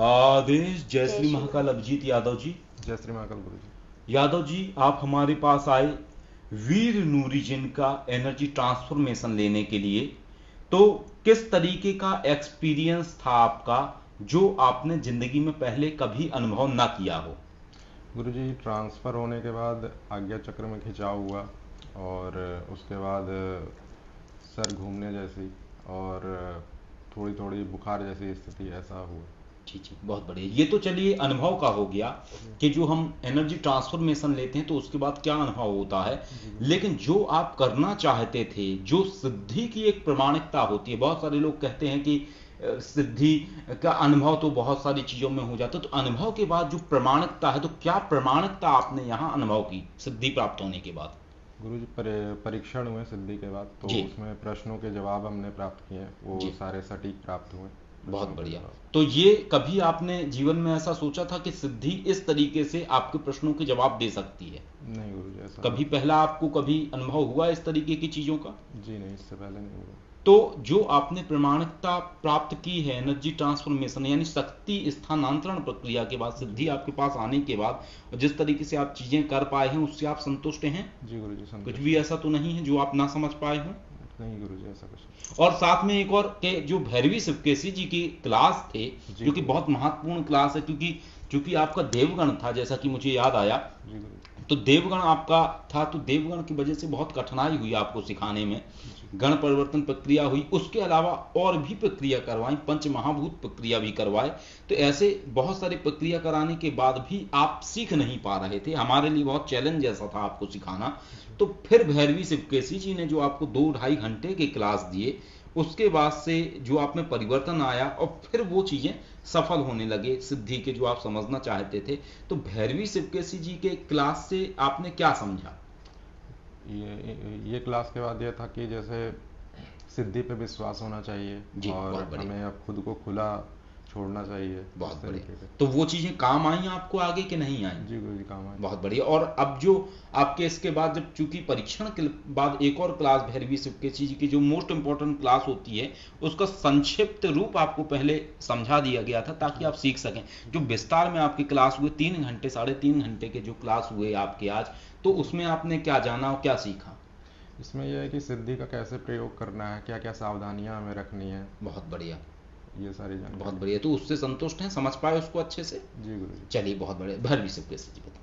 आदेश। जय जय श्री श्री महाकाल। अभिजीत यादव जी। जय श्री महाकाल गुरु जी। यादव जी, आप हमारे पास आए वीर नूरीजन का एनर्जी ट्रांसफॉर्मेशन लेने के लिए, तो किस तरीके का एक्सपीरियंस था आपका जो आपने जिंदगी में पहले कभी अनुभव ना किया हो? गुरु जी, ट्रांसफ़र होने के बाद आज्ञा चक्र में खिंचाव हुआ और उसके बाद सर घूमने जैसी और थोड़ी थोड़ी बुखार जैसी स्थिति, ऐसा हुआ। जी जी, बहुत बढ़िया। ये तो चलिए अनुभव का हो गया कि जो हम एनर्जी ट्रांसफॉर्मेशन लेते हैं तो उसके बाद क्या अनुभव होता है, लेकिन जो आप करना चाहते थे, जो सिद्धि की एक प्रमाणिकता होती है, बहुत सारे लोग कहते हैं कि सिद्धि का अनुभव तो बहुत सारी चीजों में हो जाता है, तो अनुभव के बाद जो प्रमाणिकता है, तो क्या प्रमाणिकता आपने यहाँ अनुभव की सिद्धि प्राप्त होने के बाद? गुरु जी, परीक्षण हुए सिद्धि के बाद, तो जी। उसमें प्रश्नों के जवाब हमने प्राप्त किए, वो जी। सारे सटीक प्राप्त हुए। बहुत प्रश्नों के बढ़िया। जवाब। तो ये कभी आपने जीवन में ऐसा सोचा था कि सिद्धि इस तरीके से आपके प्रश्नों के जवाब दे सकती है? नहीं गुरु जी, ऐसा कभी पहला आपको कभी अनुभव हुआ इस तरीके की चीजों का? जी नहीं, इससे पहले नहीं हुआ। तो जो आपने प्रमाणिकता प्राप्त की है एनर्जी ट्रांसफॉर्मेशन यानी शक्ति स्थानांतरण प्रक्रिया के बाद, सिद्धि आपके पास आने के बाद, और जिस तरीके से आप चीजें कर पाए हैं उससे आप संतुष्ट हैं? जी गुरु जी, कुछ संतुष्ट। भी ऐसा तो नहीं है जो आप ना समझ पाए हो? नहीं गुरु जी, ऐसा कुछ। और साथ में एक और के जो भैरवी शिवकेशी जी की क्लास थे, जी। जो कि बहुत महत्वपूर्ण क्लास है, क्योंकि आपका देवगण था, जैसा कि मुझे याद आया, जी गुरु जी। तो देवगण आपका था, तो देवगण की वजह से बहुत कठिनाई हुई आपको सिखाने में, गण परिवर्तन प्रक्रिया हुई, उसके अलावा और भी प्रक्रिया करवाई, पंच महाभूत प्रक्रिया भी करवाए, तो ऐसे बहुत सारी प्रक्रिया कराने के बाद भी आप सीख नहीं पा रहे थे, हमारे लिए बहुत चैलेंज जैसा था आपको सिखाना। तो फिर भैरवी शिवकेशी जी ने जो आपको 2-2.5 घंटे की क्लास दिए, उसके बाद से जो आप में परिवर्तन आया और फिर वो चीजें सफल होने लगे सिद्धि के जो आप समझना चाहते थे, तो भैरवी शिवकेशी जी के क्लास से आपने क्या समझा? ये क्लास के बाद ये था कि जैसे सिद्धि पे विश्वास होना चाहिए जी, और बहुत बढ़िया। हमें अब खुद को खुला छोड़ना चाहिए। बहुत इस तरीके बढ़िया। से। तो वो चीजें काम आई आपको आगे कि नहीं आई? जी गुरु जी, काम आए। बहुत बढ़िया। और अब जो आपके इसके बाद, जब चूंकि परीक्षण के बाद एक और क्लास भैरवी शिवकेशी जी की जो मोस्ट इंपॉर्टेंट क्लास होती है, उसका संक्षिप्त रूप आपको पहले समझा दिया गया था ताकि आप सीख सकें। जो विस्तार में आपकी क्लास हुए 3 घंटे 3.5 घंटे के जो क्लास हुए आपके आज, तो उसमें आपने क्या जाना और क्या सीखा? इसमें यह है कि सिद्धि का कैसे प्रयोग करना है, क्या क्या सावधानियां हमें रखनी है, बहुत बढ़िया, ये सारी जानकारी। बहुत बढ़िया। तो उससे संतुष्ट हैं, समझ पाए उसको अच्छे से? जी गुरु जी। चलिए, बहुत बढ़िया। भैरवी शिवकेशी जी बताओ।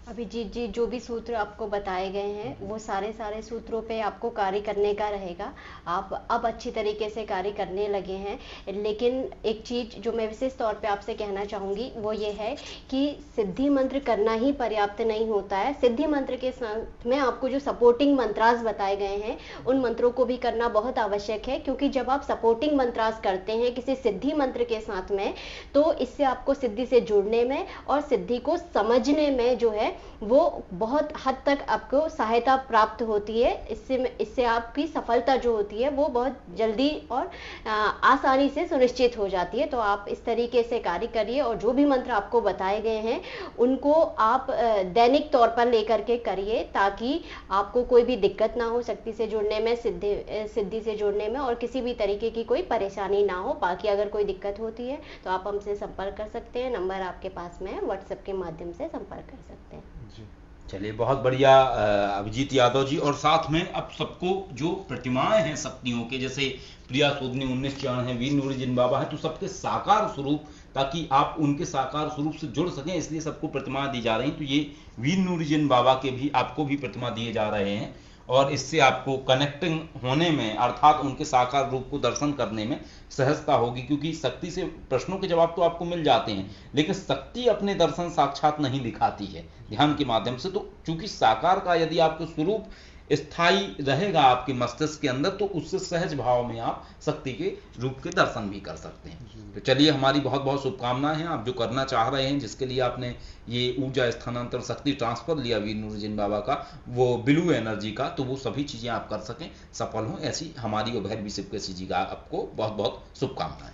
अभिजीत जी, जो भी सूत्र आपको बताए गए हैं वो सारे सूत्रों पे आपको कार्य करने का रहेगा। आप अब अच्छी तरीके से कार्य करने लगे हैं, लेकिन एक चीज जो मैं विशेष तौर पे आपसे कहना चाहूँगी वो ये है कि सिद्धि मंत्र करना ही पर्याप्त नहीं होता है। सिद्धि मंत्र के साथ में आपको जो सपोर्टिंग मंत्रास बताए गए हैं उन मंत्रों को भी करना बहुत आवश्यक है, क्योंकि जब आप सपोर्टिंग मंत्रास करते हैं किसी सिद्धि मंत्र के साथ में, तो इससे आपको सिद्धि से जुड़ने में और सिद्धि को समझने में जो है वो बहुत हद तक आपको सहायता प्राप्त होती है। इससे आपकी सफलता जो होती है वो बहुत जल्दी और आसानी से सुनिश्चित हो जाती है। तो आप इस तरीके से कार्य करिए और जो भी मंत्र आपको बताए गए हैं उनको आप दैनिक तौर पर लेकर के करिए, ताकि आपको कोई भी दिक्कत ना हो शक्ति से जुड़ने में, सिद्धि से जुड़ने में, और किसी भी तरीके की कोई परेशानी ना हो। बाकी अगर कोई दिक्कत होती है तो आप हमसे संपर्क कर सकते हैं, नंबर आपके पास में है, व्हाट्सएप के माध्यम से संपर्क कर सकते हैं। जी। चलिए, बहुत बढ़िया अभिजीत यादव जी। और साथ में अब सबको जो प्रतिमाएं हैं शक्तियों के, जैसे प्रिया सूदनी 19 चरण है, वीर नूरीजन बाबा है, तो सबके साकार स्वरूप, ताकि आप उनके साकार स्वरूप से जुड़ सकें, इसलिए सबको प्रतिमा दी जा रही हैं। तो ये वीर नूरीजन बाबा के भी आपको भी प्रतिमा दिए जा रहे हैं, और इससे आपको कनेक्टिंग होने में, अर्थात उनके साकार रूप को दर्शन करने में सहजता होगी, क्योंकि शक्ति से प्रश्नों के जवाब तो आपको मिल जाते हैं, लेकिन शक्ति अपने दर्शन साक्षात नहीं दिखाती है ध्यान के माध्यम से। तो चूंकि साकार का यदि आपको स्वरूप स्थायी रहेगा आपके मस्तिष्क के अंदर, तो उससे सहज भाव में आप शक्ति के रूप के दर्शन भी कर सकते हैं। तो चलिए, हमारी बहुत बहुत शुभकामनाएं हैं। आप जो करना चाह रहे हैं, जिसके लिए आपने ये ऊर्जा स्थानांतरण शक्ति ट्रांसफर लिया वीर नूरीजन बाबा का, वो ब्लू एनर्जी का, तो वो सभी चीजें आप कर सकें, सफल हों, ऐसी हमारी और भैरवी शिवकेशी जी का आपको बहुत बहुत शुभकामनाएं।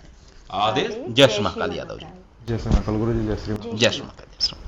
आदेश। जय श्री महाकाल यादव जी। जय श्री महाकाल गुरु जी। जय श्री महाकाल। जय श्री महाकाल।